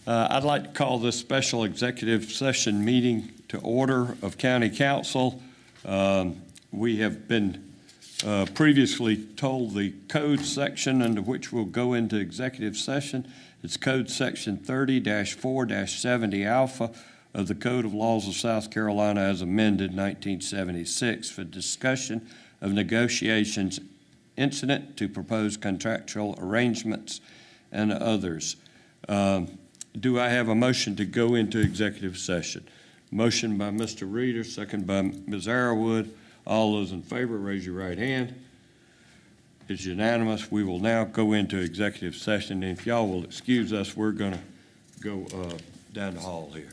I'd like to call this special executive session meeting to order of County Council. We have been previously told the code section under which we'll go into executive session. It's code section 30-4-70 alpha of the Code of Laws of South Carolina as amended 1976 for discussion of negotiations incident to proposed contractual arrangements and others. Do I have a motion to go into executive session? Motion by Mr. Reeder, second by Ms. Arrowood. All those in favor, raise your right hand. It's unanimous. We will now go into executive session. And if y'all will excuse us, we're going to go down the hall here.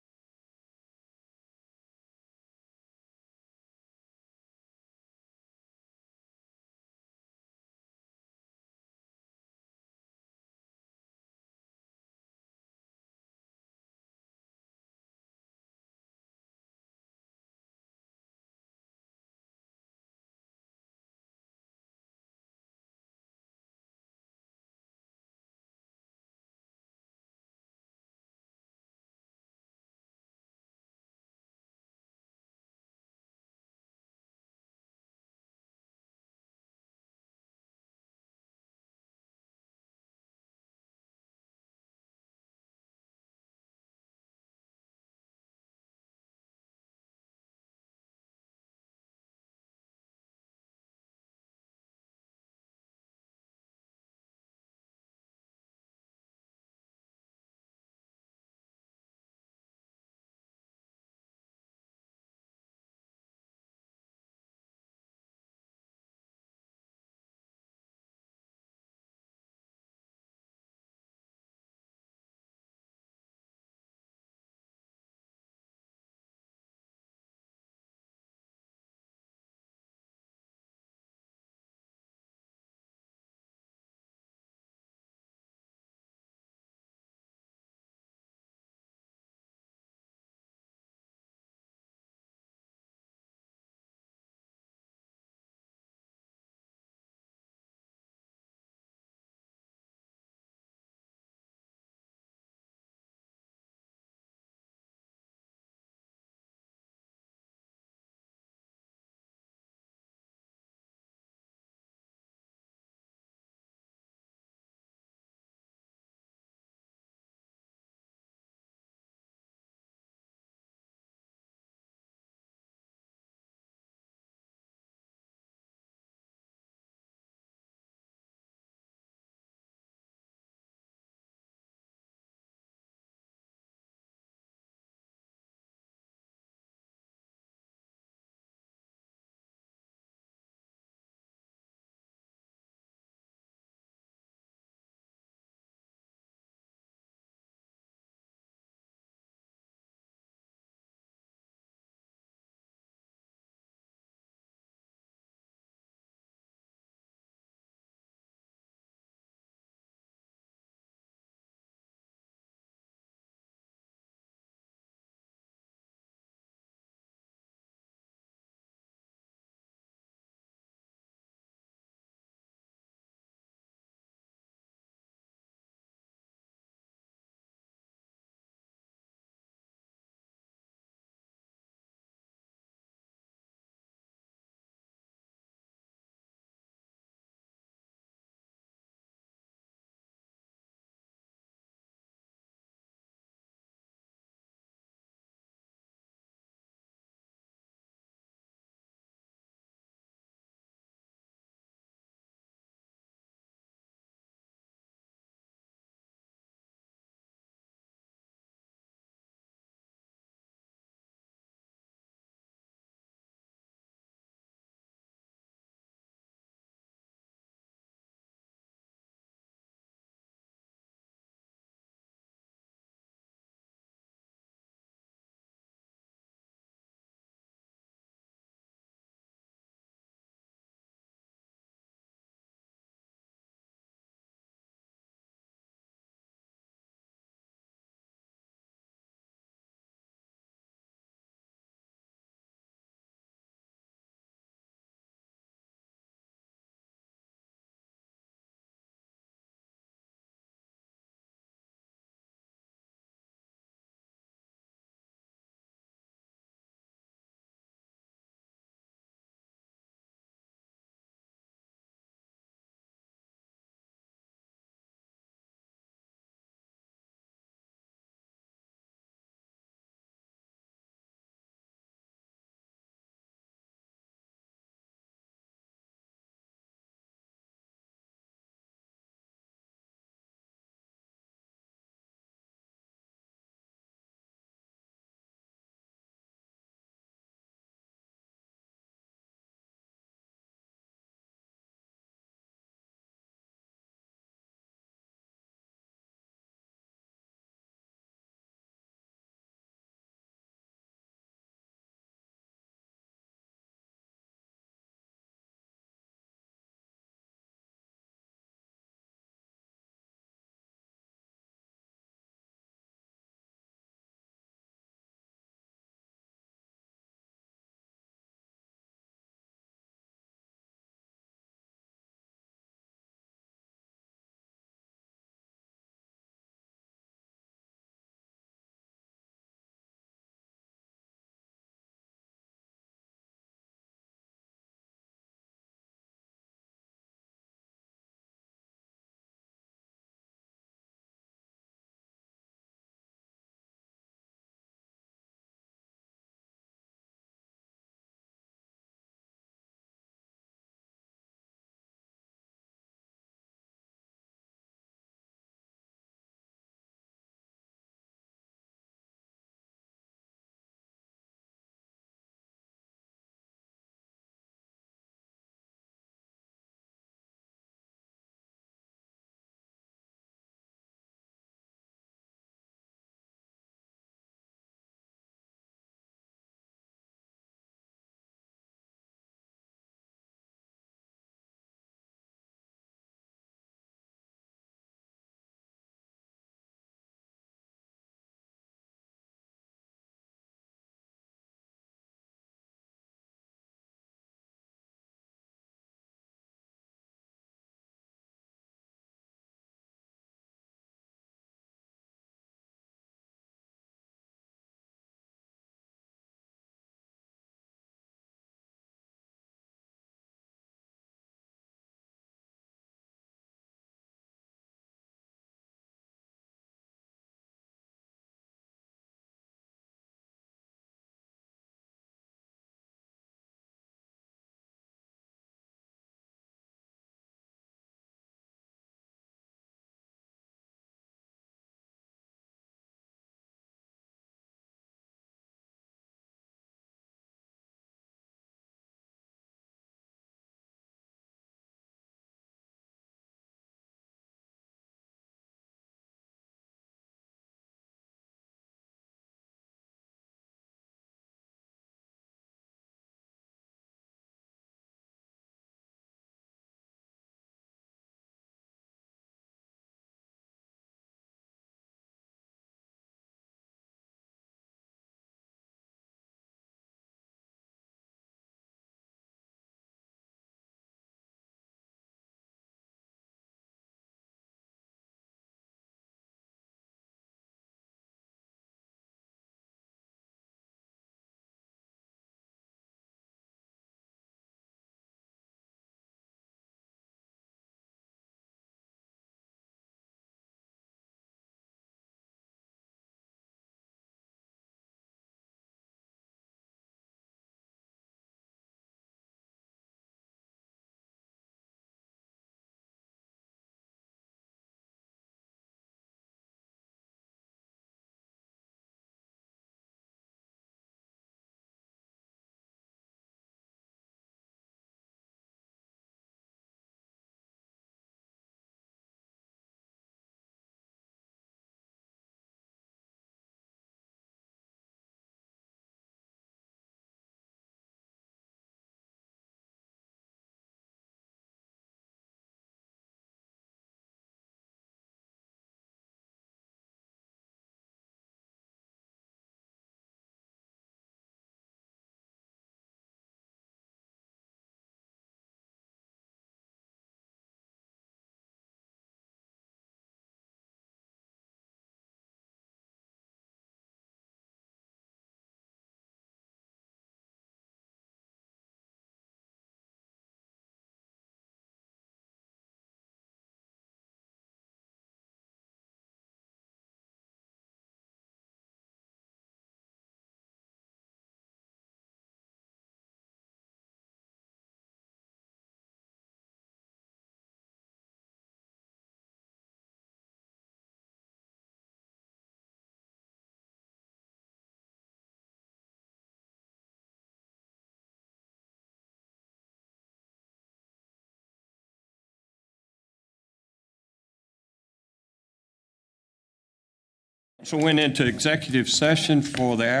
So went into executive session for the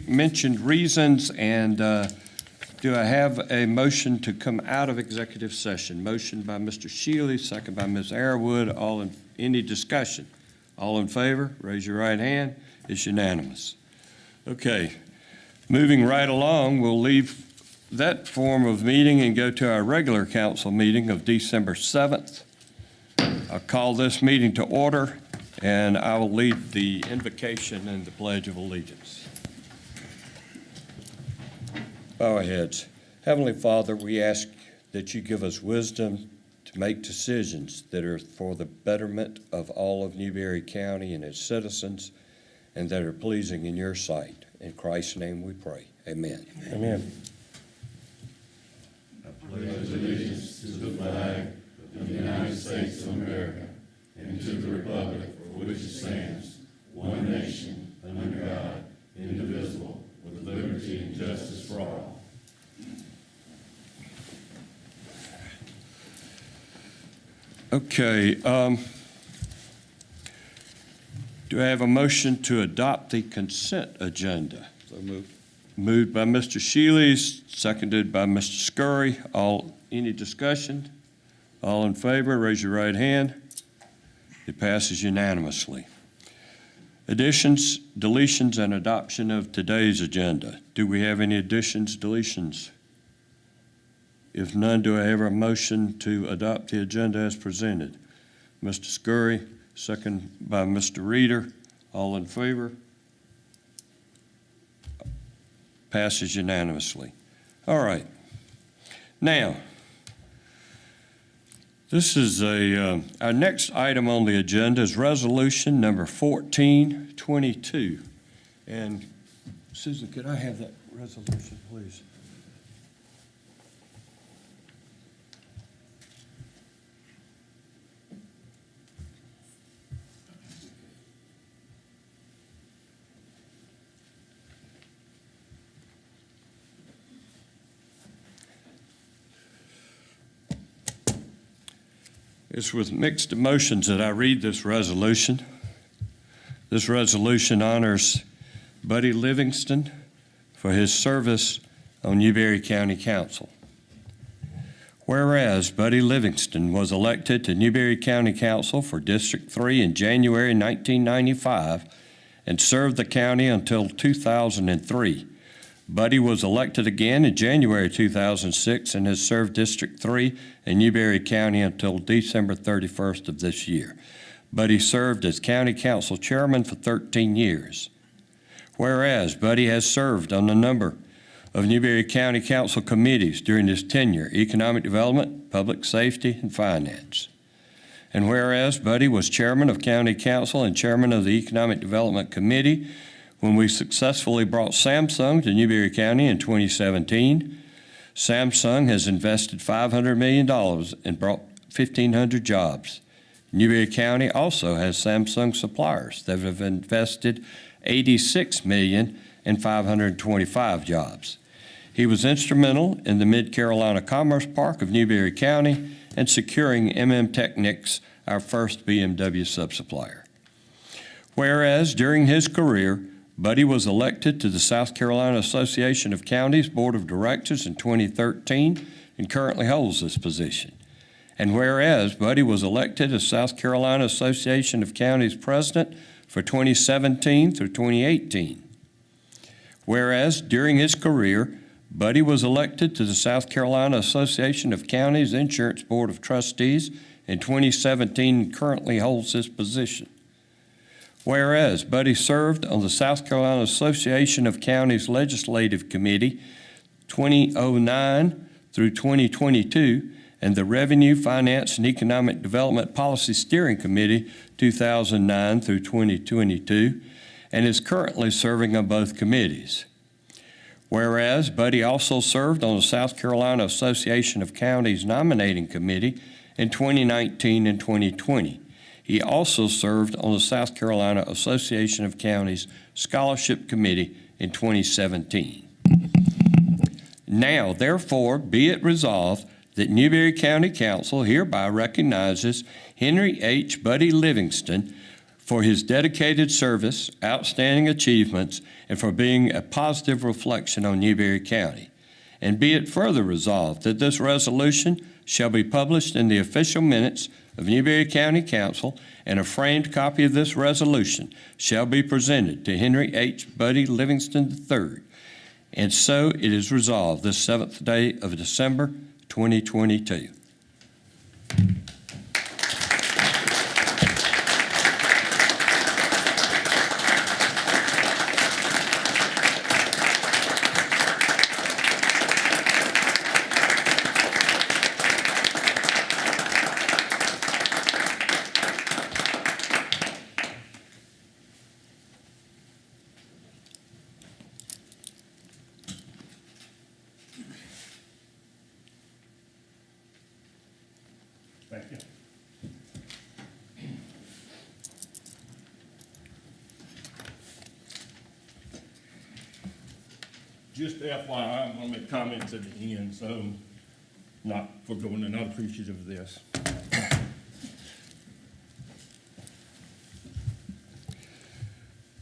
aforementioned reasons, and do I have a motion to come out of executive session? Motion by Mr. Shealy, second by Ms. Arrowood. Any discussion? All in favor, raise your right hand. It's unanimous. Okay, moving right along, we'll leave that form of meeting and go to our regular council meeting of December 7th. I'll call this meeting to order, and I will lead the invocation and the Pledge of Allegiance. Bow our heads. Heavenly Father, we ask that you give us wisdom to make decisions that are for the betterment of all of Newberry County and its citizens, and that are pleasing in your sight. In Christ's name we pray. Amen. Amen. I pledge allegiance to the flag of the United States of America and to the republic for which it stands, one nation, under God, indivisible, with liberty and justice for all. Okay, do I have a motion to adopt the consent agenda? So moved. Moved by Mr. Shealy, seconded by Mr. Scurry. Any discussion? All in favor, raise your right hand. It passes unanimously. Additions, deletions, and adoption of today's agenda. Do we have any additions, deletions? If none, do I have a motion to adopt the agenda as presented? Mr. Scurry, second by Mr. Reeder. All in favor? Passes unanimously. All right. Now, this is our next item on the agenda is resolution number 1422. And Susan, could I have that resolution, please? It's with mixed emotions that I read this resolution. This resolution honors Buddy Livingston for his service on Newberry County Council. Whereas Buddy Livingston was elected to Newberry County Council for District 3 in January 1995 and served the county until 2003. Buddy was elected again in January 2006 and has served District 3 in Newberry County until December 31st of this year. Buddy served as County Council Chairman for 13 years. Whereas Buddy has served on a number of Newberry County Council committees during his tenure: Economic Development, Public Safety, and Finance. And whereas Buddy was Chairman of County Council and Chairman of the Economic Development Committee when we successfully brought Samsung to Newberry County in 2017. Samsung has invested $500 million and brought 1,500 jobs. Newberry County also has Samsung suppliers that have invested $86 million and 525 jobs. He was instrumental in the Mid-Carolina Commerce Park of Newberry County and securing MM Technics, our first BMW sub-supplier. Whereas during his career, Buddy was elected to the South Carolina Association of Counties Board of Directors in 2013 and currently holds this position. And whereas Buddy was elected as South Carolina Association of Counties President for 2017 through 2018. Whereas during his career, Buddy was elected to the South Carolina Association of Counties Insurance Board of Trustees in 2017 and currently holds this position. Whereas Buddy served on the South Carolina Association of Counties Legislative Committee 2009 through 2022 and the Revenue, Finance, and Economic Development Policy Steering Committee 2009 through 2022 and is currently serving on both committees. Whereas Buddy also served on the South Carolina Association of Counties Nominating Committee in 2019 and 2020. He also served on the South Carolina Association of Counties Scholarship Committee in 2017. Now, therefore, be it resolved that Newberry County Council hereby recognizes Henry H. Buddy Livingston for his dedicated service, outstanding achievements, and for being a positive reflection on Newberry County. And be it further resolved that this resolution shall be published in the official minutes of Newberry County Council, and a framed copy of this resolution shall be presented to Henry H. Buddy Livingston III. And so it is resolved this 7th day of December, 2022. Thank you. Just FYI, I'm going to make comments at the end, so not forgoing and not appreciative of this.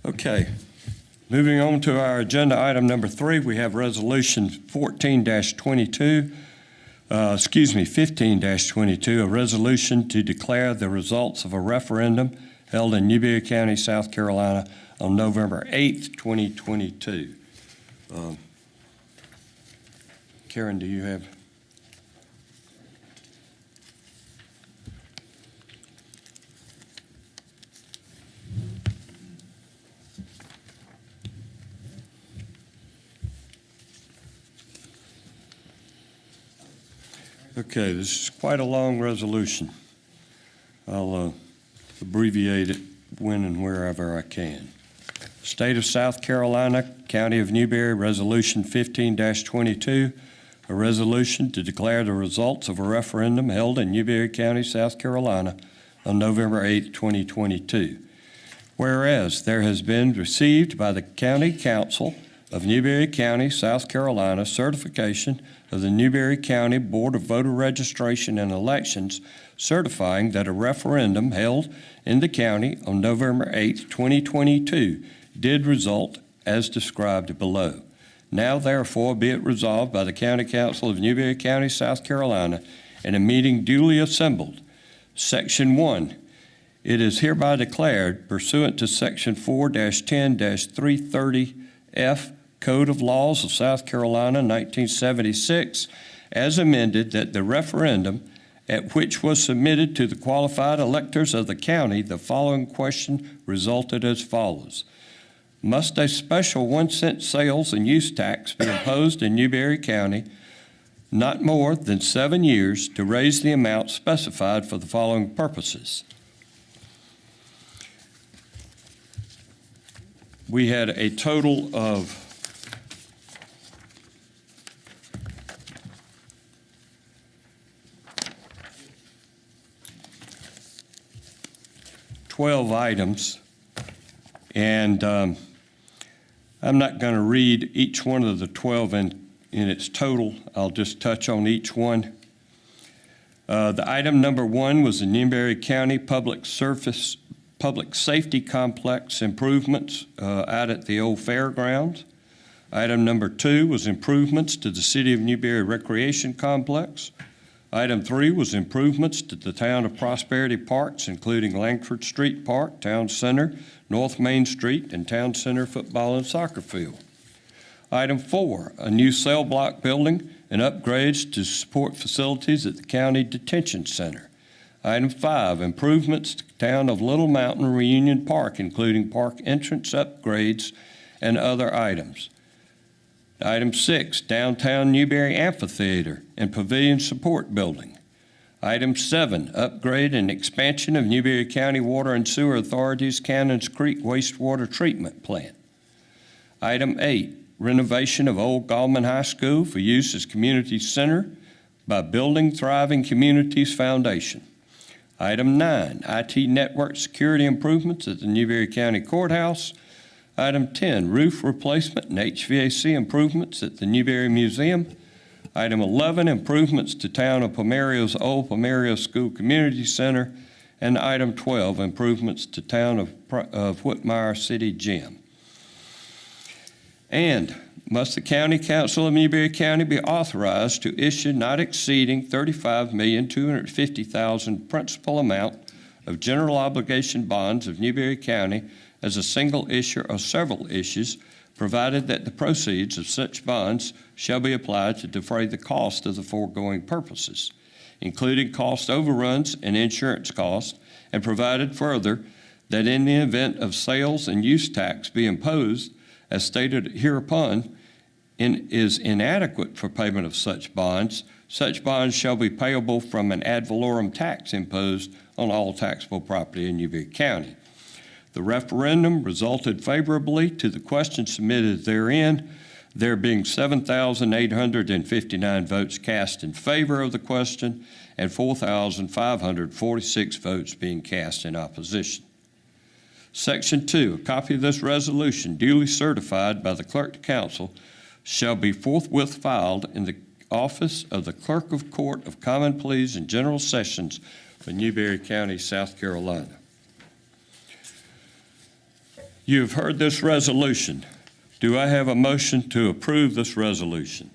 Okay. Moving on to our agenda item number 3, we have resolution 15-22, a resolution to declare the results of a referendum held in Newberry County, South Carolina on November 8th, 2022. Karen, do you have? Okay, this is quite a long resolution. I'll abbreviate it when and wherever I can. State of South Carolina, County of Newberry, Resolution 15-22, a resolution to declare the results of a referendum held in Newberry County, South Carolina on November 8, 2022. Whereas there has been received by the County Council of Newberry County, South Carolina, certification of the Newberry County Board of Voter Registration and Elections certifying that a referendum held in the county on November 8, 2022 did result as described below. Now therefore be it resolved by the County Council of Newberry County, South Carolina, in a meeting duly assembled. Section 1, it is hereby declared pursuant to Section 4-10-330F Code of Laws of South Carolina, 1976, as amended, that the referendum at which was submitted to the qualified electors of the county, the following question resulted as follows. Must a special 1-cent sales and use tax be imposed in Newberry County not more than 7 years to raise the amount specified for the following purposes? We had a total of 12 items, and I'm not going to read each one of the 12 in its total. I'll just touch on each one. The item number 1 was the Newberry County Public Safety Complex improvements out at the old fairgrounds. Item number 2 was improvements to the City of Newberry Recreation Complex. Item 3 was improvements to the Town of Prosperity parks, including Langford Street Park, Town Center, North Main Street, and Town Center football and soccer field. Item 4, a new cell block building and upgrades to support facilities at the County Detention Center. Item 5, improvements to the Town of Little Mountain Reunion Park, including park entrance upgrades and other items. Item 6, downtown Newberry Amphitheater and Pavilion Support Building. Item 7, upgrade and expansion of Newberry County Water and Sewer Authority's Cannons Creek Wastewater Treatment Plant. Item 8, renovation of Old Gallman High School for use as community center by Building Thriving Communities Foundation. Item 9, IT network security improvements at the Newberry County Courthouse. Item 10, roof replacement and HVAC improvements at the Newberry Museum. Item 11, improvements to Town of Pomerio's old Pomerio School Community Center. And item 12, improvements to town of Whitmire City Gym. And must the County Council of Newberry County be authorized to issue not exceeding $35,250,000 principal amount of general obligation bonds of Newberry County as a single issue or several issues, provided that the proceeds of such bonds shall be applied to defray the cost of the foregoing purposes, including cost overruns and insurance costs, and provided further that in the event of sales and use tax be imposed, as stated hereupon, is inadequate for payment of such bonds shall be payable from an ad valorem tax imposed on all taxable property in Newberry County. The referendum resulted favorably to the question submitted therein, there being 7,859 votes cast in favor of the question and 4,546 votes being cast in opposition. Section 2, a copy of this resolution duly certified by the Clerk to Council shall be forthwith filed in the office of the Clerk of Court of Common Pleas and General Sessions for Newberry County, South Carolina. You have heard this resolution. Do I have a motion to approve this resolution?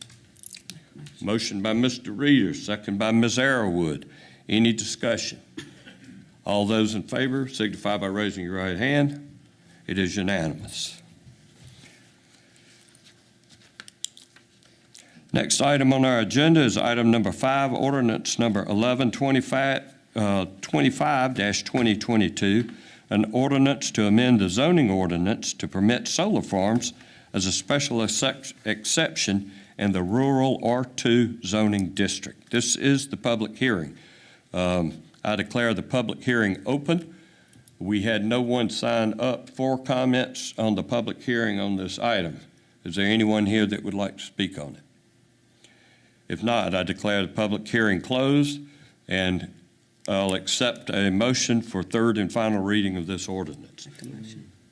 Motion by Mr. Reader, second by Ms. Arrowood. Any discussion? All those in favor signify by raising your right hand. It is unanimous. Next item on our agenda is item number 5, ordinance number 1125-2022, an ordinance to amend the zoning ordinance to permit solar farms as a special exception in the rural R2 zoning district. This is the public hearing. I declare the public hearing open. We had no one sign up for comments on the public hearing on this item. Is there anyone here that would like to speak on it? If not, I declare the public hearing closed, and I'll accept a motion for third and final reading of this ordinance.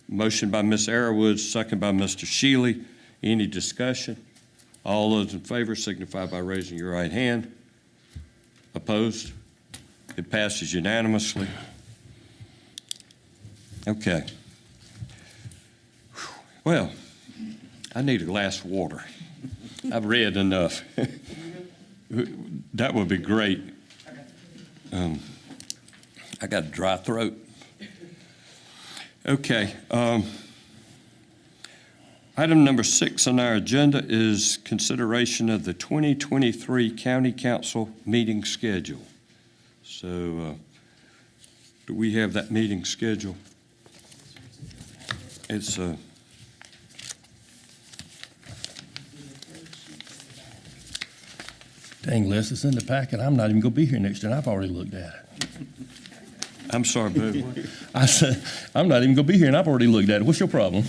Motion by Ms. Arrowood, second by Mr. Shealy. Any discussion? All those in favor signify by raising your right hand. Opposed? It passes unanimously. Okay. Well, I need a glass of water. I've read enough. That would be great. I got a dry throat. Okay. Item number 6 on our agenda is consideration of the 2023 County Council meeting schedule. So do we have that meeting schedule? It's Dang, Les, it's in the packet. I'm not even going to be here next year, and I've already looked at it. I'm sorry, Boo. I said, I'm not even going to be here, and I've already looked at it. What's your problem?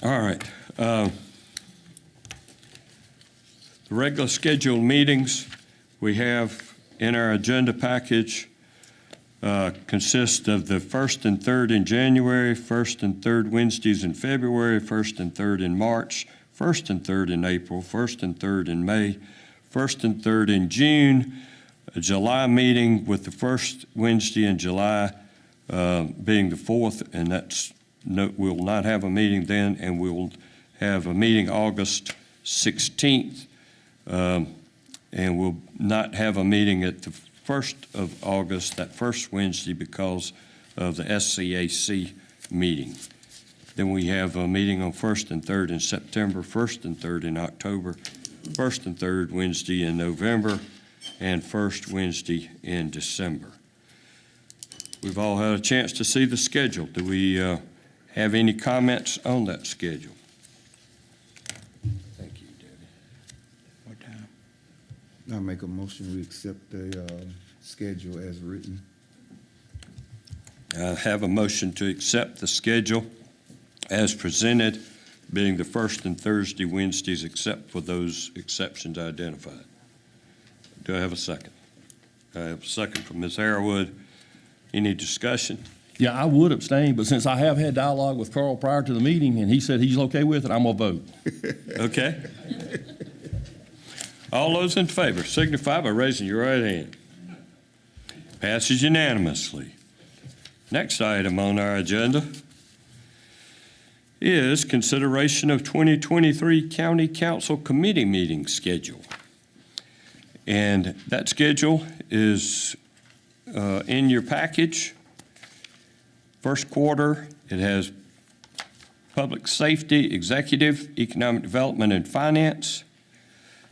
All right. The regular scheduled meetings we have in our agenda package consist of the 1st and 3rd in January, 1st and 3rd Wednesdays in February, 1st and 3rd in March, 1st and 3rd in April, 1st and 3rd in May, 1st and 3rd in June, a July meeting with the first Wednesday in July being the 4th, and we'll not have a meeting then, and we will have a meeting August 16th, and we'll not have a meeting at the 1st of August, that first Wednesday, because of the SCAC meeting. Then we have a meeting on 1st and 3rd in September, 1st and 3rd in October, 1st and 3rd Wednesday in November, and 1st Wednesday in December. We've all had a chance to see the schedule. Do we have any comments on that schedule? Thank you, Debbie. What time? I make a motion, we accept the schedule as written. I have a motion to accept the schedule as presented, being the 1st and Thursday Wednesdays, except for those exceptions identified. Do I have a second? I have a second from Ms. Arrowood. Any discussion? Yeah, I would abstain, but since I have had dialogue with Carl prior to the meeting, and he said he's okay with it, I'm going to vote. Okay. All those in favor signify by raising your right hand. Passes unanimously. Next item on our agenda is consideration of 2023 County Council Committee meeting schedule. And that schedule is in your package. First quarter, it has Public Safety, Executive, Economic Development, and Finance.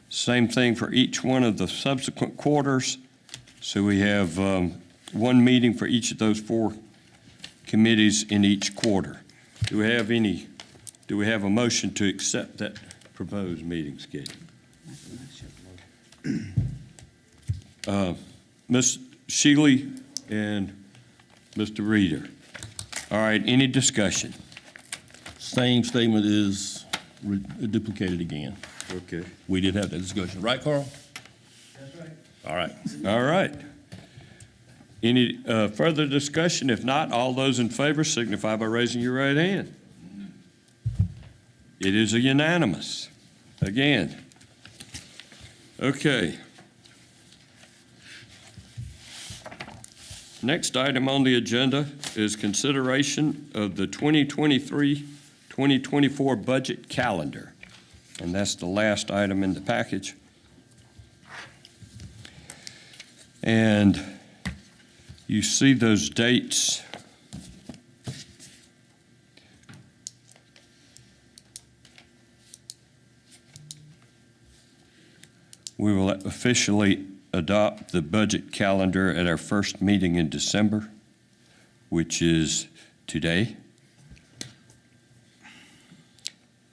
Same thing for each one of the subsequent quarters. So we have one meeting for each of those 4 committees in each quarter. Do we have a motion to accept that proposed meeting schedule? Ms. Shealy and Mr. Reader. All right, any discussion? Same statement is duplicated again. Okay. We did have that discussion, right, Carl? That's right. All right. All right. Any further discussion? If not, all those in favor signify by raising your right hand. It is a unanimous. Again. Okay. Next item on the agenda is consideration of the 2023-2024 budget calendar. And that's the last item in the package. And you see those dates. We will officially adopt the budget calendar at our first meeting in December, which is today.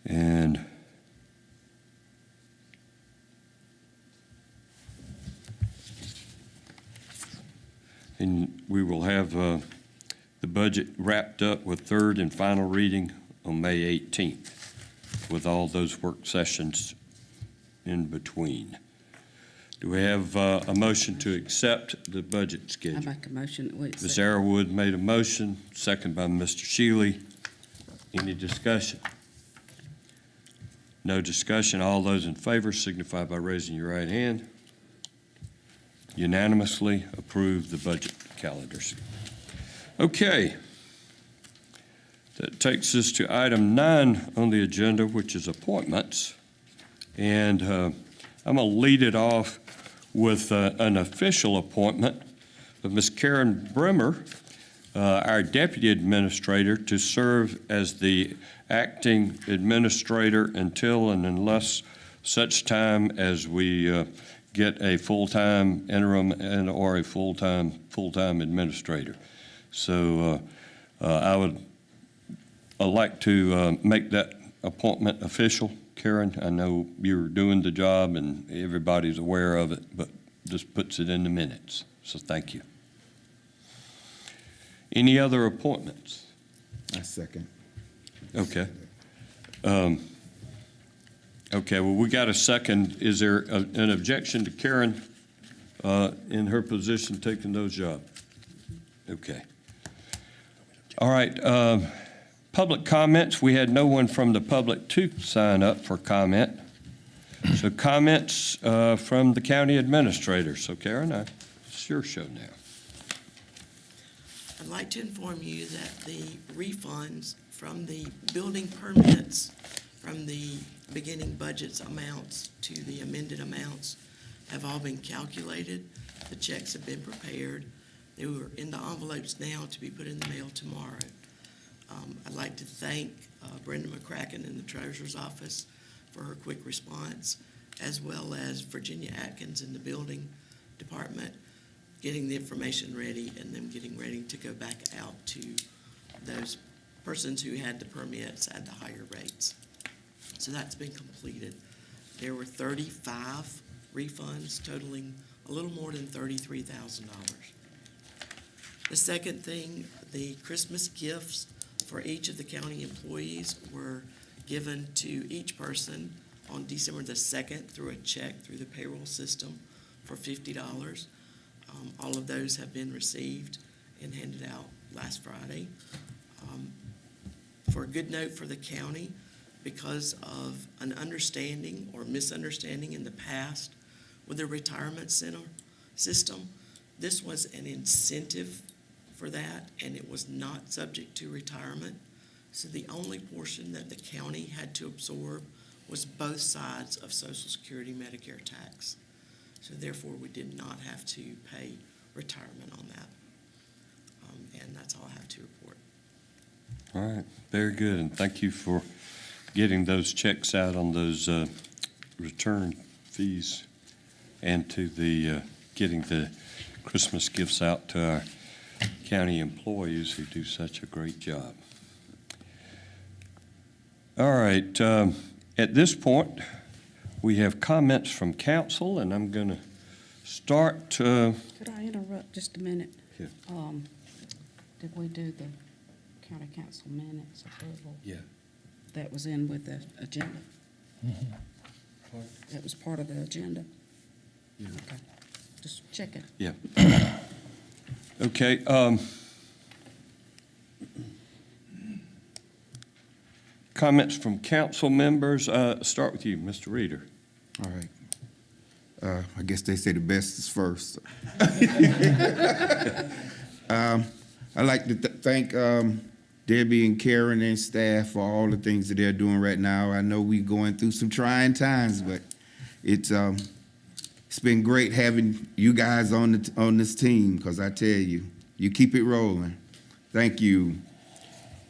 And we will have the budget wrapped up with third and final reading on May 18th, with all those work sessions in between. Do we have a motion to accept the budget I schedule? make a motion that we accept. Ms. Arrowood made a motion, second by Mr. Shealy. Any discussion? No discussion. All those in favor signify by raising your right hand. Unanimously approve the budget calendars. Okay. That takes us to item 9 on the agenda, which is appointments. And I'm going to lead it off with an official appointment of Ms. Karen Bremer, our deputy administrator, to serve as the acting administrator until and unless such time as we get a full-time interim and or a full-time administrator. So I'd like to make that appointment official. Karen, I know you're doing the job and everybody's aware of it, but this puts it in the minutes. So thank you. Any other appointments? I second. Okay. Okay, well, we got a second. Is there an objection to Karen in her position taking those jobs? Okay. All right. Public comments. We had no one from the public to sign up for comment. So comments from the county administrator. So Karen, it's your show now. I'd like to inform you that the refunds from the building permits, from the beginning budget's amounts to the amended amounts, have all been calculated. The checks have been prepared. They were in the envelopes now to be put in the mail tomorrow. I'd like to thank Brenda McCracken in the Treasurer's Office for her quick response, as well as Virginia Atkins in the Building Department, getting the information ready and them getting ready to go back out to those persons who had the permits at the higher rates. So that's been completed. There were 35 refunds totaling a little more than $33,000. The second thing, the Christmas gifts for each of the county employees were given to each person on December the 2nd through a check through the payroll system for $50. All of those have been received and handed out last Friday. For a good note for the county, because of an understanding or misunderstanding in the past with the retirement center system, This was an incentive for that, and it was not subject to retirement. So the only portion that the county had to absorb was both sides of Social Security Medicare tax. So therefore, we did not have to pay retirement on that. And that's all I have to report. All right, very good, and thank you for getting those checks out on those return fees and to the, getting the Christmas gifts out to our county employees who do such a great job. All right, at this point, we have comments from council, and I'm going to start. Could I interrupt just a minute? Yeah. Did we do the county council minutes approval? Yeah. That was in with the agenda? That was part of the agenda? Yeah. Okay, just checking. Yeah. Okay. Comments from council members. Start with you, Mr. Reader. All right. I guess they say the best is first. I'd like to thank Debbie and Karen and staff for all the things that they're doing right now. I know we're going through some trying times, but it's been great having you guys on this team, because I tell you, you keep it rolling. Thank you.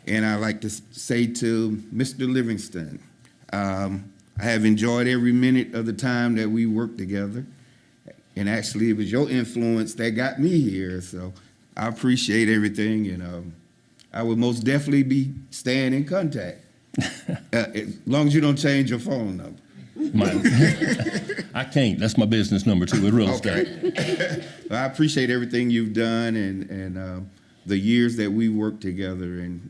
And I'd like to say to Mr. Livingston, I have enjoyed every minute of the time that we worked together. And actually, it was your influence that got me here. So I appreciate everything. And I would most definitely be staying in contact, as long as you don't change your phone number. I can't. That's my business number too with real estate. Okay. I appreciate everything you've done and the years that we worked together. And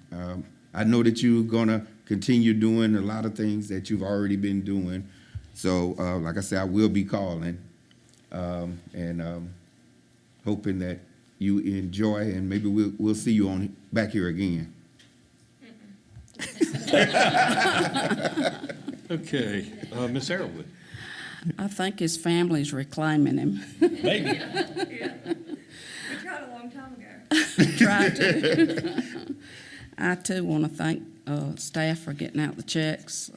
I know that you're going to continue doing a lot of things that you've already been doing. So, like I said, I will be calling and hoping that you enjoy, and maybe we'll see you back here again. Okay, Ms. Arrowwood. I think his family's reclaiming him. Maybe. We tried a long time ago. Try to. I too want to thank staff for getting out the checks,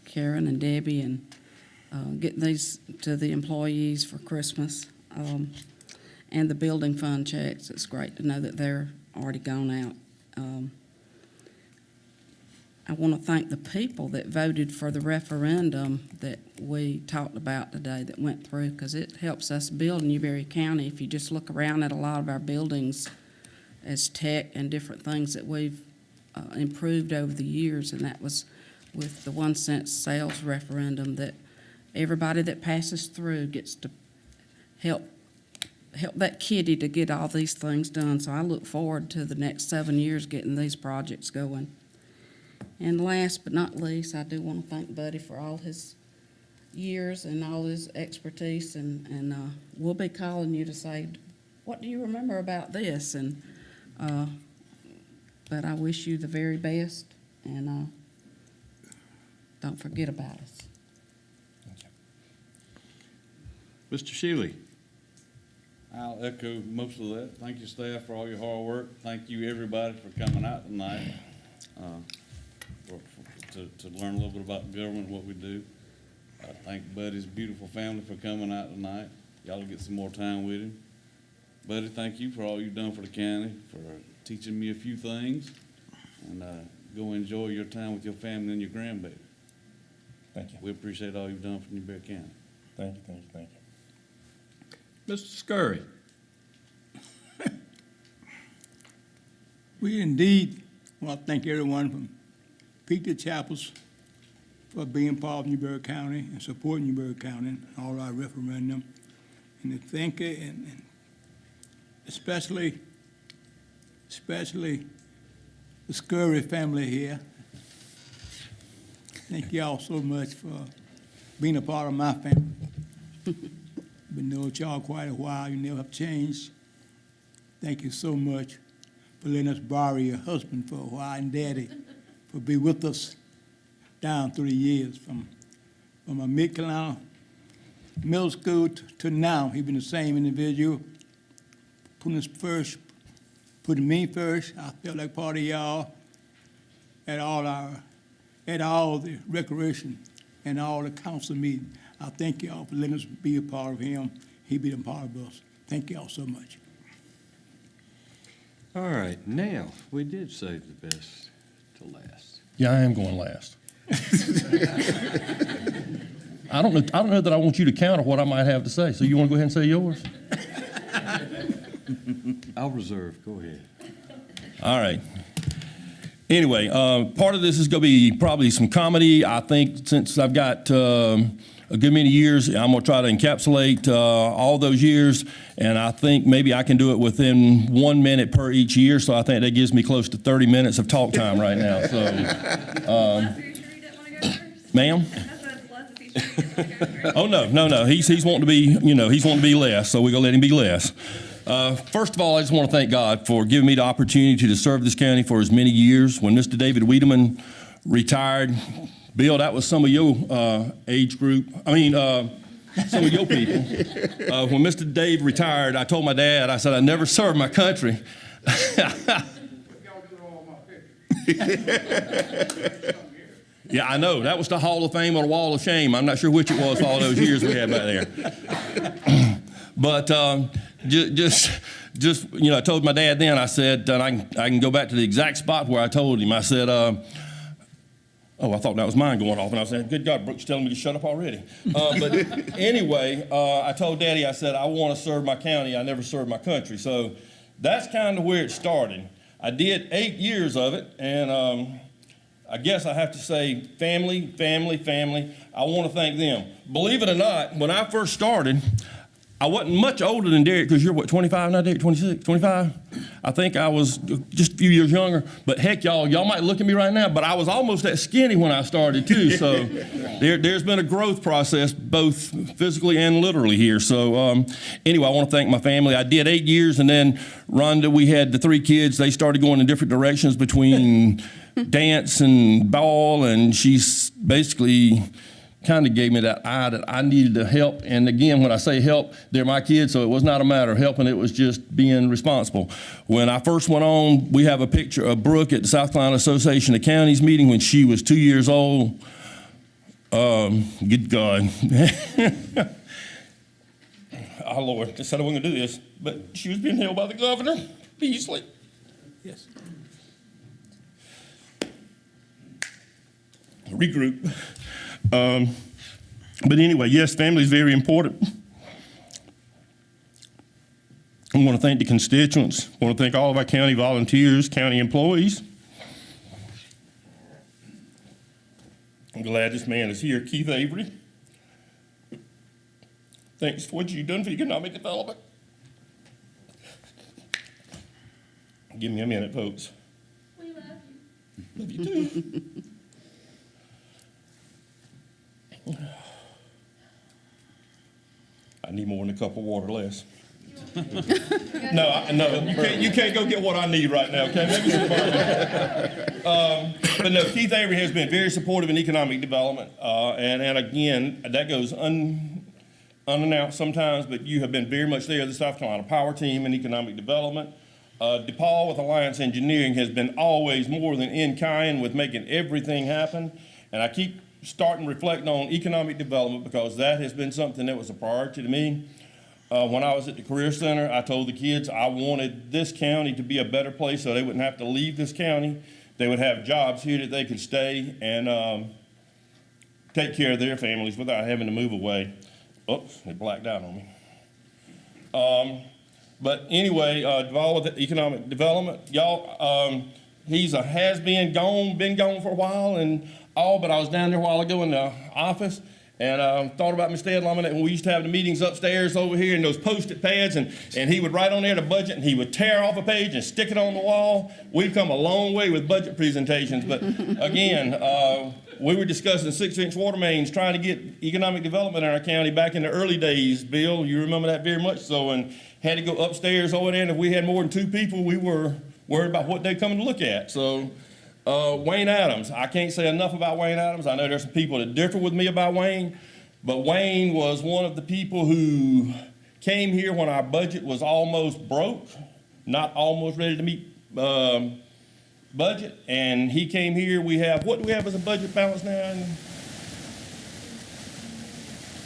Karen and Debbie, and getting these to the employees for Christmas, and the building fund checks. It's great to know that they're already gone out. I want to thank the people that voted for the referendum that we talked about today that went through, because it helps us build Newberry County. If you just look around at a lot of our buildings as tech and different things that we've improved over the years, and that was with the 1 cent sales referendum, that everybody that passes through gets to help that kitty to get all these things done. So I look forward to the next 7 years getting these projects going. And last but not least, I do want to thank Buddy for all his years and all his expertise, and we'll be calling you to say, what do you remember about this? And but I wish you the very best, and don't forget about us. Mr. Shealy. I'll echo most of that. Thank you, staff, for all your hard work. Thank you, everybody, for coming out tonight to learn a little bit about government, what we do. I thank Buddy's beautiful family for coming out tonight. Y'all will get some more time with him. Buddy, thank you for all you've done for the county, for teaching me a few things, and go enjoy your time with your family and your grandbaby. Thank you. We appreciate all you've done for Newberry County. Thank you, thank you, thank you. Mr. Scurry. We indeed want to thank everyone from Peter Chapels for being part of Newberry County and supporting Newberry County and all our referendum. And to thank you, and especially the Scurry family here. Thank you all so much for being a part of my family. Been knowing y'all quite a while. You never have changed. Thank you so much for letting us borrow your husband for a while, and Daddy for being with us down through the years from a mid-Carolina middle school to now. He's been the same individual. putting us first, putting me first. I felt like part of y'all at all the recreation and all the council meetings. I thank y'all for letting us be a part of him. He be a part of us. Thank y'all so much. All right, now, we did save the best to last. Yeah, I am going last. I don't know that I want you to counter what I might have to say. So you want to go ahead and say yours? I'll reserve, go ahead. All right. Anyway, part of this is going to be probably some comedy. I think since I've got a good many years, I'm going to try to encapsulate all those years, and I think maybe I can do it within 1 minute per each year, so I think that gives me close to 30 minutes of talk time right now. So, Les, are you sure you didn't want to go first? ma'am? I said, Les, is he sure he didn't want to go first? Oh, no. He's wanting to be, he's wanting to be less, so we're going to let him be less. First of all, I just want to thank God for giving me the opportunity to serve this county for as many years. When Mr. David Wiedemann retired, Bill, that was some of your age group. Some of your people. When Mr. Dave retired, I told my dad, I said, I never served my country. Yeah, I know. That was the Hall of Fame or the Wall of Shame. I'm not sure which it was for all those years we had back there. But I told my dad then, I said, I can go back to the exact spot where I told him. I said, oh, I thought that was mine going off. And I was saying, good God, Brooke's telling me to shut up already. But anyway, I told Daddy, I said, I want to serve my county. I never served my country. So that's kind of where it started. I did 8 years of it. And I guess I have to say family. I want to thank them. Believe it or not, when I first started, I wasn't much older than Derek, because you're, what, 25 now, Derek? 26, 25? I think I was just a few years younger. But heck, y'all might look at me right now, but I was almost that skinny when I started, too. So there's been a growth process, both physically and literally here. So anyway, I want to thank my family. I did 8 years, and then Rhonda, we had the 3 kids. They started going in different directions between dance and ball, and she's basically kind of gave me that eye that I needed to help. And again, when I say help, they're my kids, so it was not a matter of helping, it was just being responsible. When I first went on, we have a picture of Brooke at the South Carolina Association of Counties meeting when she was 2 years old. Good God. Oh, Lord, I said I wasn't going to do this, but she was being held by the governor, Beasley. Yes. Regroup. But anyway, yes, family is very important. I want to thank the constituents. I want to thank all of our county volunteers, county employees. I'm glad this man is here, Keith Avery. Thanks for what you've done for economic development. Give me a minute, folks. We love you. Love you too. I need more than a cup of water, less. No, you can't go get what I need right now, okay? Maybe but no, Keith Avery has been very supportive in economic development, and again, that goes unannounced sometimes, but you have been very much there, the South Carolina Power Team in economic development. DePaul with Alliance Engineering has been always more than in kind with making everything happen, and I keep starting reflecting on economic development because that has been something that was a priority to me. When I was at the Career Center, I told the kids I wanted this county to be a better place so they wouldn't have to leave this county. They would have jobs here that they could stay and take care of their families without having to move away. Oops, they blacked out on me. But anyway, involved with economic development, y'all, he's a been gone for a while and all, but I was down there a while ago in the office and thought about Mr. Edlum, and we used to have the meetings upstairs over here in those Post-it pads, and he would write on there the budget, and he would tear off a page and stick it on the wall. We've come a long way with budget presentations, but again, we were discussing 6-inch water mains, trying to get economic development in our county back in the early days. Bill, you remember that very much so, and had to go upstairs over there, and if we had more than 2 people, we were worried about what they're coming to look at. So Wayne Adams, I can't say enough about Wayne Adams. I know there's some people that differ with me about Wayne, but Wayne was one of the people who came here when our budget was almost broke, not almost ready to meet budget, and he came here. What do we have as a budget balance now?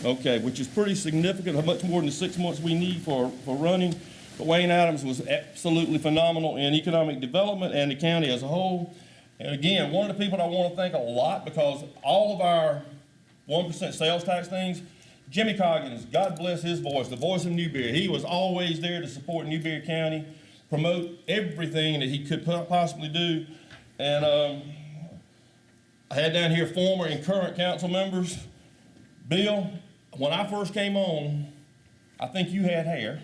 Okay, which is pretty significant, how much more than the 6 months we need for running. But Wayne Adams was absolutely phenomenal in economic development and the county as a whole. And again, one of the people I want to thank a lot, because all of our 1% sales tax things, Jimmy Coggins, God bless his voice, the voice of Newberry. He was always there to support Newberry County, promote everything that he could possibly do. And I had down here former and current council members. Bill, when I first came on, I think you had hair.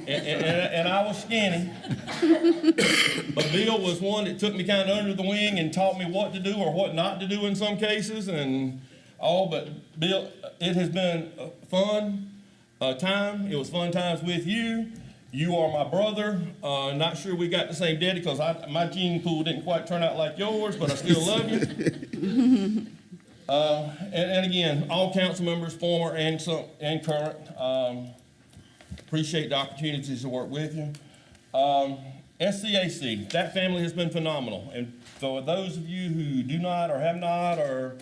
and I was skinny. But Bill was one that took me kind of under the wing and taught me what to do or what not to do in some cases and all. But Bill, it has been a fun time. It was fun times with you. You are my brother. Not sure we got the same daddy because my gene pool didn't quite turn out like yours, but I still love you. And again, all council members, former and current, appreciate the opportunities to work with you. SCAC, that family has been phenomenal. And for those of you who do not or have not, or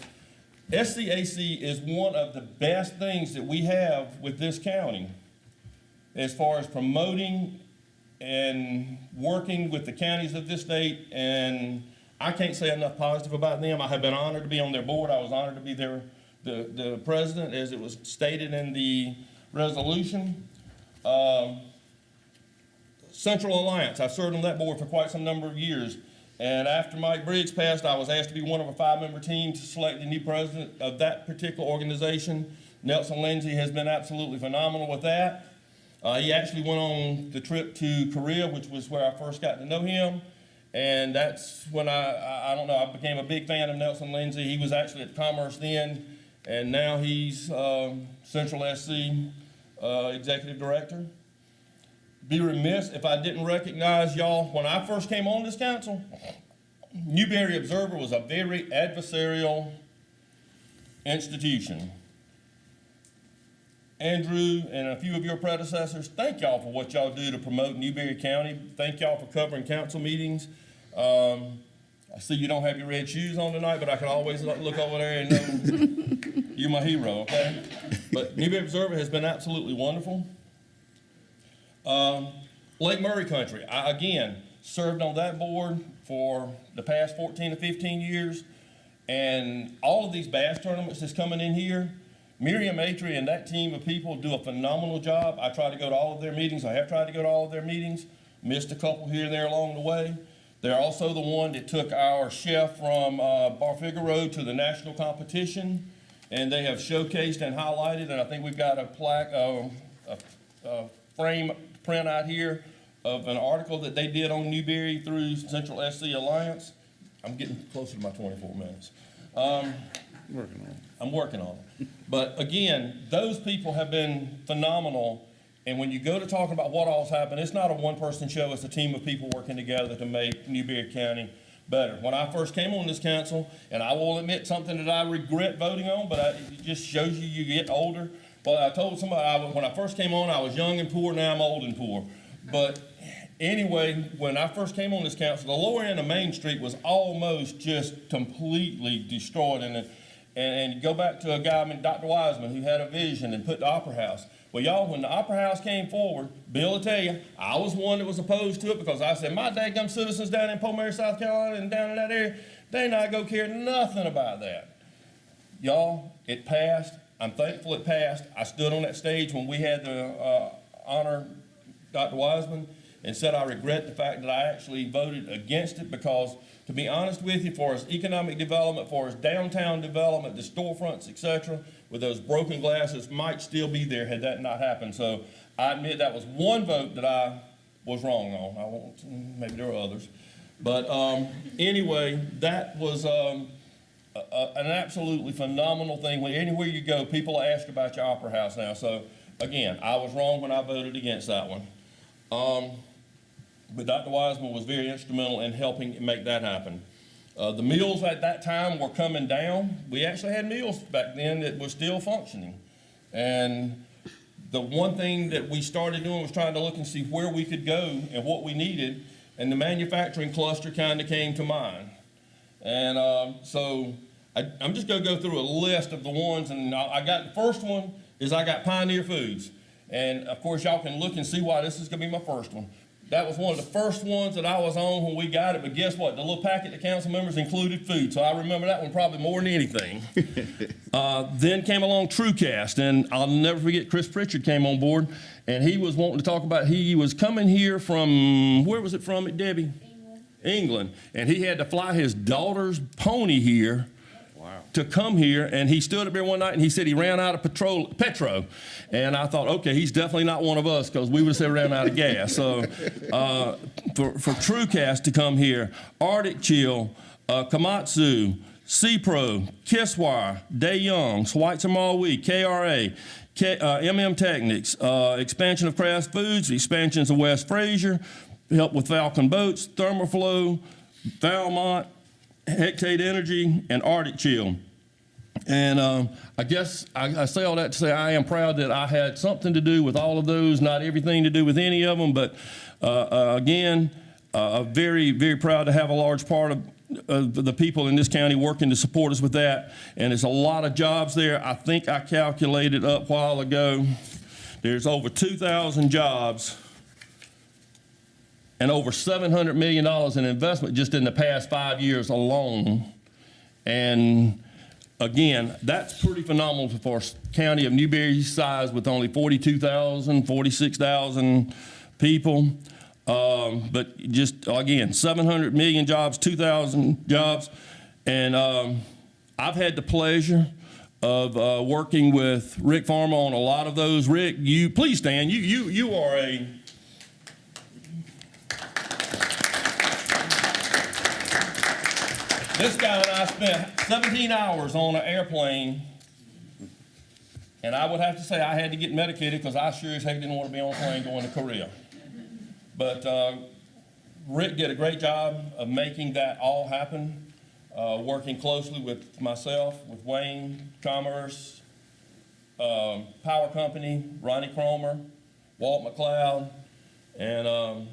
SCAC is one of the best things that we have with this county as far as promoting and working with the counties of this state. And I can't say enough positive about them. I have been honored to be on their board. I was honored to be the president, as it was stated in the resolution. Central Alliance, I've served on that board for quite some number of years. And after Mike Briggs passed, I was asked to be one of a 5-member team to select the new president of that particular organization. Nelson Lindsay has been absolutely phenomenal with that. He actually went on the trip to Korea, which was where I first got to know him. And that's when I don't know, I became a big fan of Nelson Lindsay. He was actually at Commerce then, and now he's Central SC Executive Director. Be remiss if I didn't recognize y'all. When I first came on this council, Newberry Observer was a very adversarial institution. Andrew and a few of your predecessors, thank y'all for what y'all do to promote Newberry County. Thank y'all for covering council meetings. I see you don't have your red shoes on tonight, but I can always look over there and know you're my hero, okay? But Newberry Observer has been absolutely wonderful. Lake Murray Country, I, again, served on that board for the past 14 to 15 years. And all of these bass tournaments that's coming in here, Miriam Atry and that team of people do a phenomenal job. I try to go to all of their meetings. I have tried to go to all of their meetings. Missed a couple here and there along the way. They're also the one that took our chef from Bar Figaro to the national competition. And they have showcased and highlighted, and I think we've got a plaque, a frame print out here of an article that they did on Newberry through Central SC Alliance. I'm getting closer to my 24 minutes. I'm working on it. But again, those people have been phenomenal. And when you go to talking about what all's happened, it's not a one-person show. It's a team of people working together to make Newberry County better. When I first came on this council, and I will admit something that I regret voting on, but it just shows you get older. Well, I told somebody when I first came on, I was young and poor. Now I'm old and poor. But anyway, when I first came on this council, the lower end of Main Street was almost just completely destroyed. And go back to a guy named Dr. Wiseman who had a vision and put the Opera House. Well, y'all, when the Opera House came forward, Bill will tell you, I was one that was opposed to it because I said, my dadgum citizens down in Pomare, South Carolina and down in that area, they not go care nothing about that. Y'all, it passed. I'm thankful it passed. I stood on that stage when we had to honor Dr. Wiseman and said I regret the fact that I actually voted against it because, to be honest with you, for as economic development, for as downtown development, the storefronts, etc., with those broken glasses might still be there had that not happened. So I admit that was one vote that I was wrong on. I won't, maybe there were others. But anyway, that was an absolutely phenomenal thing. Anywhere you go, people ask about your Opera House now. So again, I was wrong when I voted against that one. But Dr. Wiseman was very instrumental in helping make that happen. The mills at that time were coming down. We actually had mills back then that were still functioning. And the one thing that we started doing was trying to look and see where we could go and what we needed, and the manufacturing cluster kind of came to mind. And so I'm just going to go through a list of the ones, and I got the first one is I got Pioneer Foods. And of course, y'all can look and see why this is going to be my first one. That was one of the first ones that I was on when we got it, but guess what? The little packet the council members included food, so I remember that one probably more than anything. Then came along TrueCast, and I'll never forget Chris Pritchard came on board, and he was wanting to talk about, he was coming here from, where was it from, Debbie? England. And he had to fly his daughter's pony here to come here, and he stood up there one night and he said he ran out of petro. And I thought, okay, he's definitely not one of us, because we would have said ran out of gas. So for TrueCast to come here, Arctic Chill, Komatsu, C-Pro, Kisswire, Day Young, Schweitzer Mall Wheat, KRA, MM Technics, expansion of Kraft Foods, expansions of West Fraser, help with Falcon Boats, Thermoflow, Valmont, Hectate Energy, and Arctic Chill. And I guess I say all that to say I am proud that I had something to do with all of those, not everything to do with any of them, but again, very, very proud to have a large part of the people in this county working to support us with that. And there's a lot of jobs there. I think I calculated up a while ago, there's over 2,000 jobs and over $700 million in investment just in the past 5 years alone. And again, that's pretty phenomenal for a county of Newberry's size with only 42,000, 46,000 people. But just, again, 700 million jobs, 2,000 jobs. And I've had the pleasure of working with Rick Farmer on a lot of those. Rick, you, please stand. You are a, this guy and I spent 17 hours on an airplane, and I would have to say I had to get medicated because I sure as heck didn't want to be on a plane going to Korea. But Rick did a great job of making that all happen, working closely with myself, with Wayne, Commerce, Power Company, Ronnie Cromer, Walt McLeod, and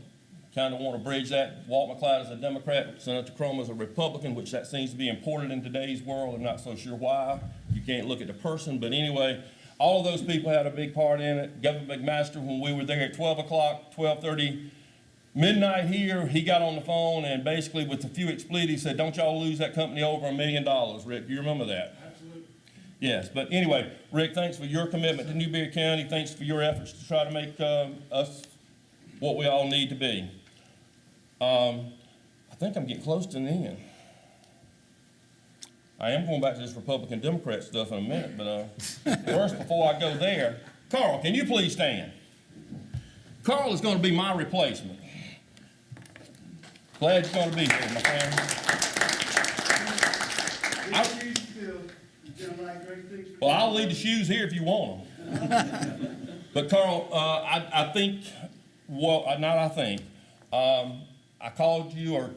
kind of want to bridge that. Walt McLeod is a Democrat, Senator Cromer is a Republican, which that seems to be important in today's world. I'm not so sure why. You can't look at the person, but anyway, all of those people had a big part in it. Governor McMaster, when we were there at 12 o'clock, 12:30, midnight here, he got on the phone and basically with a few expletives said, don't y'all lose that company over $1 million. Rick, you remember that? Absolutely. Yes, but anyway, Rick, thanks for your commitment to Newberry County. Thanks for your efforts to try to make us what we all need to be. I think I'm getting close to the end. I am going back to this Republican-Democrat stuff in a minute, but first, before I go there, Carl, can you please stand? Carl is going to be my replacement. Glad you're going to be here, my friend. Well, I'll leave the shoes here if you want them. But Carl, I think, well, not I think, I called you or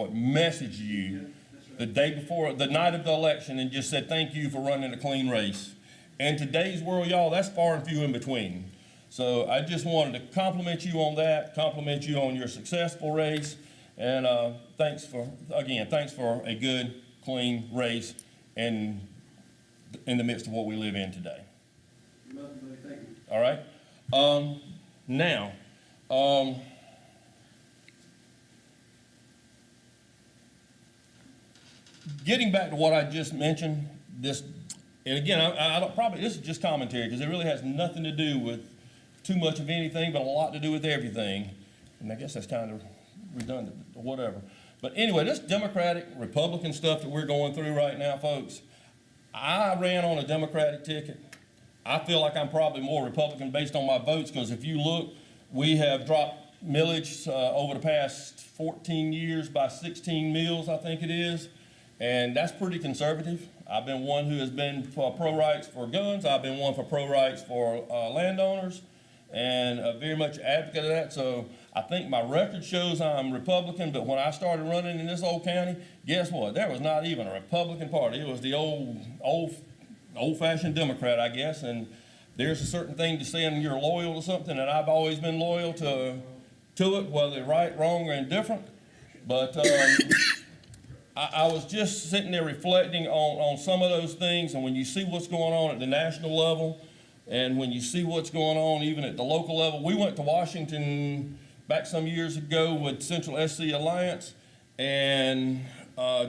messaged you the day before, the night of the election, and just said thank you for running a clean race. In today's world, y'all, that's far and few in between. So I just wanted to compliment you on that, compliment you on your successful race, and thanks for a good, clean race in the midst of what we live in today. Thank you. All right? Now, getting back to what I just mentioned, this, and again, I don't, probably this is just commentary because it really has nothing to do with too much of anything, but a lot to do with everything. And I guess that's kind of redundant or whatever. But anyway, this Democratic, Republican stuff that we're going through right now, folks, I ran on a Democratic ticket. I feel like I'm probably more Republican based on my votes because if you look, we have dropped millage over the past 14 years by 16 mills, I think it is. And that's pretty conservative. I've been one who has been for pro-rights for guns. I've been one for pro-rights for landowners and very much advocate of that. So I think my record shows I'm Republican, but when I started running in this old county, guess what? There was not even a Republican party. It was the old-fashioned Democrat, I guess. And there's a certain thing to saying you're loyal to something, and I've always been loyal to it, whether right, wrong, or indifferent. But I was just sitting there reflecting on some of those things, and when you see what's going on at the national level, and when you see what's going on even at the local level, we went to Washington back some years ago with Central SC Alliance, and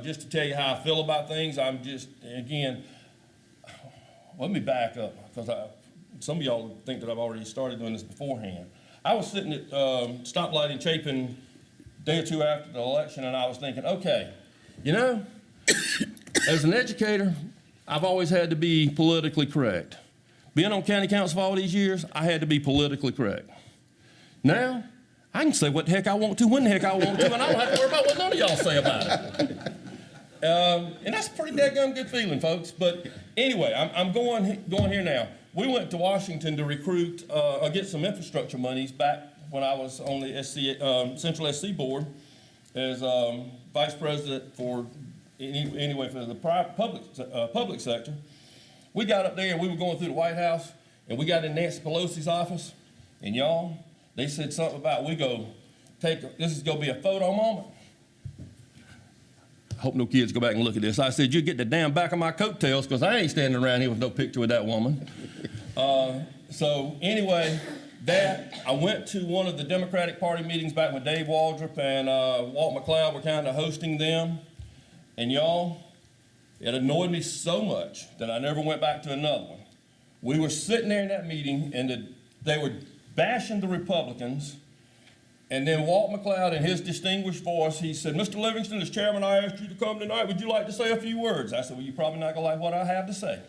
just to tell you how I feel about things, I'm just, again, let me back up, because some of y'all think that I've already started doing this beforehand. I was sitting at stoplight in Chapin a day or two after the election, and I was thinking, okay, you know, as an educator, I've always had to be politically correct. Being on county council for all these years, I had to be politically correct. Now, I can say what the heck I want to, when the heck I want to, and I don't have to worry about what none of y'all say about it. And that's a pretty daggum good feeling, folks. But anyway, I'm going here now. We went to Washington to recruit, or get some infrastructure monies back when I was on the Central SC board as vice president for, anyway, for the public sector. We got up there and we were going through the White House, and we got in Nancy Pelosi's office, and y'all, they said something about this is gonna be a photo moment. I hope no kids go back and look at this. I said, you get the damn back of my coattails, because I ain't standing around here with no picture of that woman. So anyway, I went to one of the Democratic Party meetings back when Dave Waldrop and Walt McLeod were kind of hosting them. And y'all, it annoyed me so much that I never went back to another one. We were sitting there in that meeting, and they were bashing the Republicans. And then Walt McLeod, in his distinguished voice, he said, Mr. Livingston, as chairman, I asked you to come tonight. Would you like to say a few words? I said, well, you're probably not going to like what I have to say.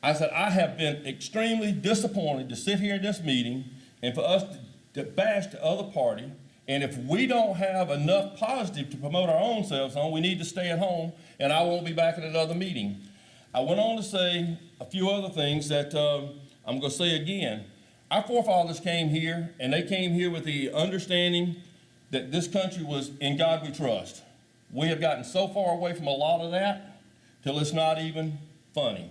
I said, I have been extremely disappointed to sit here in this meeting and for us to bash the other party. And if we don't have enough positive to promote our own selves on, we need to stay at home, and I won't be back at another meeting. I went on to say a few other things that I'm going to say again. Our forefathers came here, and they came here with the understanding that this country was in God we trust. We have gotten so far away from a lot of that till it's not even funny.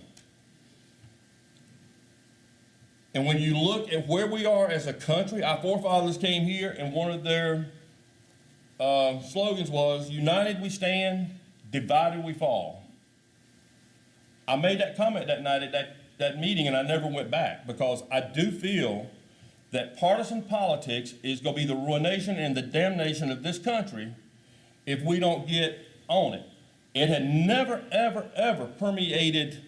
And when you look at where we are as a country, our forefathers came here, and one of their slogans was, united we stand, divided we fall. I made that comment that night at that meeting, and I never went back, because I do feel that partisan politics is going to be the ruination and the damnation of this country if we don't get on it. It had never, ever, ever permeated.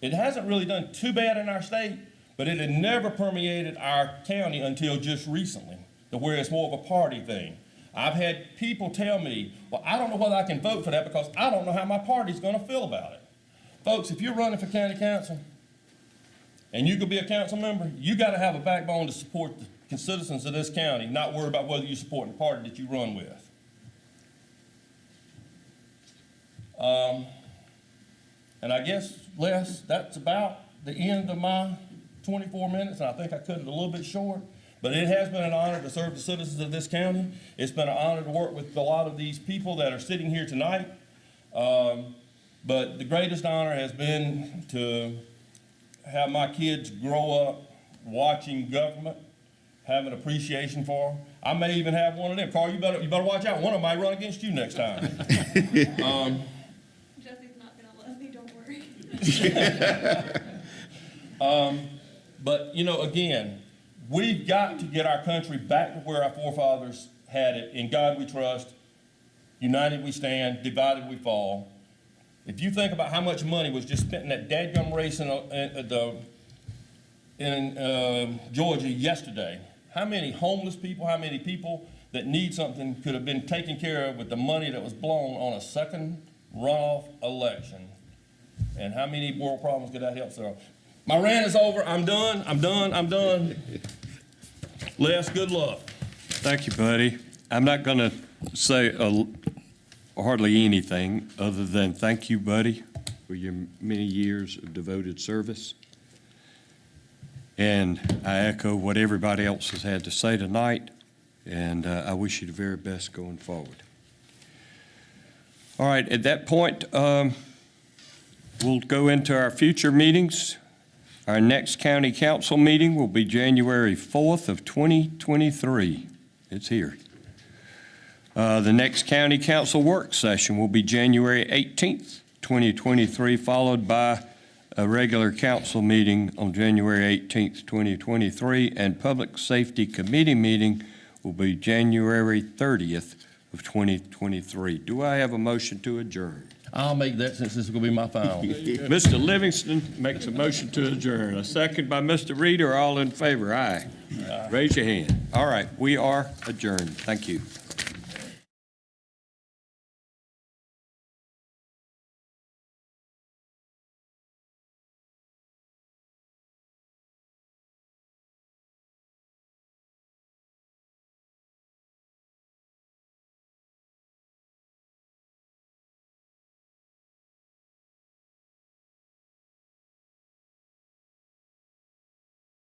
It hasn't really done too bad in our state, but it had never permeated our county until just recently, to where it's more of a party thing. I've had people tell me, well, I don't know whether I can vote for that because I don't know how my party's going to feel about it. Folks, if you're running for county council, and you could be a council member, you got to have a backbone to support the citizens of this county, not worry about whether you support the party that you run with. And I guess, Les, that's about the end of my 24 minutes, and I think I cut it a little bit short, but it has been an honor to serve the citizens of this county. It's been an honor to work with a lot of these people that are sitting here tonight. But the greatest honor has been to have my kids grow up watching government, have an appreciation for them. I may even have one of them. Carl, you better watch out. One of them might run against you next time. Jesse's not gonna love me, don't worry. But, you know, again, we've got to get our country back to where our forefathers had it. In God we trust, united we stand, divided we fall. If you think about how much money was just spent in that dadgum race in Georgia yesterday, how many homeless people, how many people that need something could have been taken care of with the money that was blown on a second runoff election? And how many world problems could that help solve? My rant is over. I'm done. Les, good luck. Thank you, buddy. I'm not going to say hardly anything other than thank you, buddy, for your many years of devoted service. And I echo what everybody else has had to say tonight, and I wish you the very best going forward. All right, at that point, we'll go into our future meetings. Our next county council meeting will be January 4th of 2023. It's here. The next county council work session will be January 18th, 2023, followed by a regular council meeting on January 18th, 2023, and Public Safety Committee meeting will be January 30th of 2023. Do I have a motion to adjourn? I'll make that since this is gonna be my final. Mr. Livingston makes a motion to adjourn. A second by Mr. Reeder. All in favor? Aye. Raise your hand. All right, we are adjourned. Thank you.